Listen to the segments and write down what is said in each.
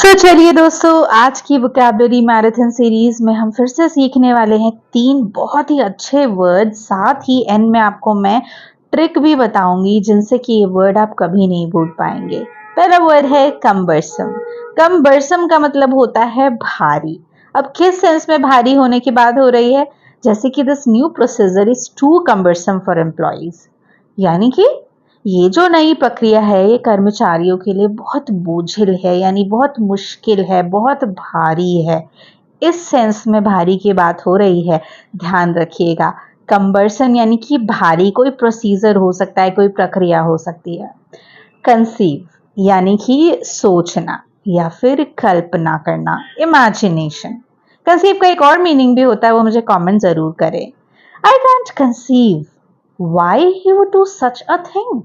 चलिए दोस्तों, आज की वोकैबुलरी मैराथन सीरीज में हम फिर से सीखने वाले हैं 3 बहुत ही अच्छे वर्ड। साथ ही एंड में आपको मैं ट्रिक भी बताऊंगी जिनसे कि ये वर्ड आप कभी नहीं भूल पाएंगे। पहला वर्ड है कम्बरसम। कम्बरसम का मतलब होता है भारी। अब किस सेंस में भारी होने की बात हो रही है? जैसे कि this new procedure is too cumbersome for employees, यानी कि ये जो नई प्रक्रिया है ये कर्मचारियों के लिए बहुत बोझिल है, यानी बहुत मुश्किल है, बहुत भारी है। इस सेंस में भारी की बात हो रही है, ध्यान रखिएगा। कंबरसन यानी कि भारी, कोई प्रोसीजर हो सकता है, कोई प्रक्रिया हो सकती है। कंसीव यानी कि सोचना या फिर कल्पना करना, इमेजिनेशन। कंसीव का एक और मीनिंग भी होता है, वो मुझे कमेंट जरूर करें। I can't conceive why he would do such a thing,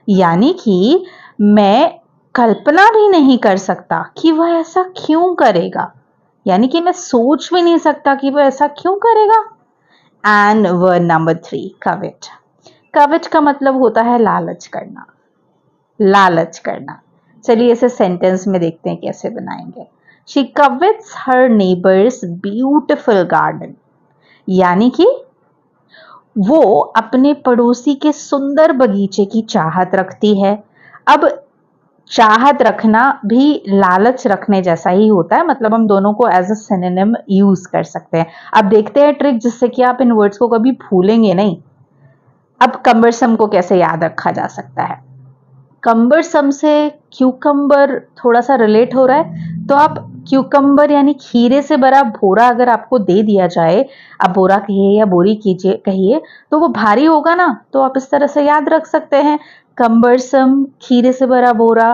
यानी कि मैं कल्पना भी नहीं कर सकता कि वह ऐसा क्यों करेगा, यानी कि मैं सोच भी नहीं सकता कि वह ऐसा क्यों करेगा। And word number 3, कविट। कविट का मतलब होता है लालच करना, लालच करना। चलिए इसे सेंटेंस में देखते हैं कैसे बनाएंगे। She covets her neighbour's beautiful garden, यानी कि वो अपने पड़ोसी के सुंदर बगीचे की चाहत रखती है। अब चाहत रखना भी लालच रखने जैसा ही होता है, मतलब हम दोनों को एज अ सिनोनिम यूज कर सकते हैं। अब देखते हैं ट्रिक जिससे कि आप इन वर्ड्स को कभी भूलेंगे नहीं। अब कम्बरसम को कैसे याद रखा जा सकता है? कम्बरसम से क्यूकम्बर थोड़ा सा रिलेट हो रहा है, तो आप क्यूकम्बर यानी खीरे से भरा बोरा अगर आपको दे दिया जाए, आप बोरा कहिए या बोरी कीजिए कहिए, तो वो भारी होगा ना, तो आप इस तरह से याद रख सकते हैं। कम्बरसम, खीरे से भरा बोरा,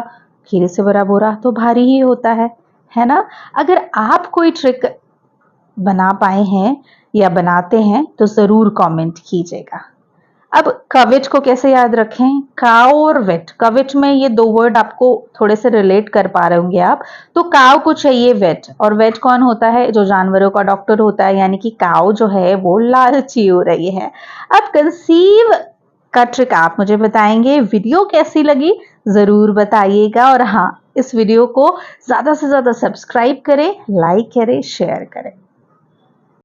खीरे से भरा बोरा तो भारी ही होता है ना। अगर आप कोई ट्रिक बना पाए हैं या बनाते हैं तो जरूर कमेंट कीजिएगा। अब कविट को कैसे याद रखें? काव और वेट, कविट में ये दो वर्ड आपको थोड़े से रिलेट कर पा रहे होंगे आप। तो काव को चाहिए वेट, और वेट कौन होता है? जो जानवरों का डॉक्टर होता है, यानी कि काव जो है वो लालची हो रही है। अब कंसीव का ट्रिक आप मुझे बताएंगे। वीडियो कैसी लगी जरूर बताइएगा, और हाँ, इस वीडियो को ज्यादा से ज्यादा सब्सक्राइब करें, लाइक करें, शेयर करें।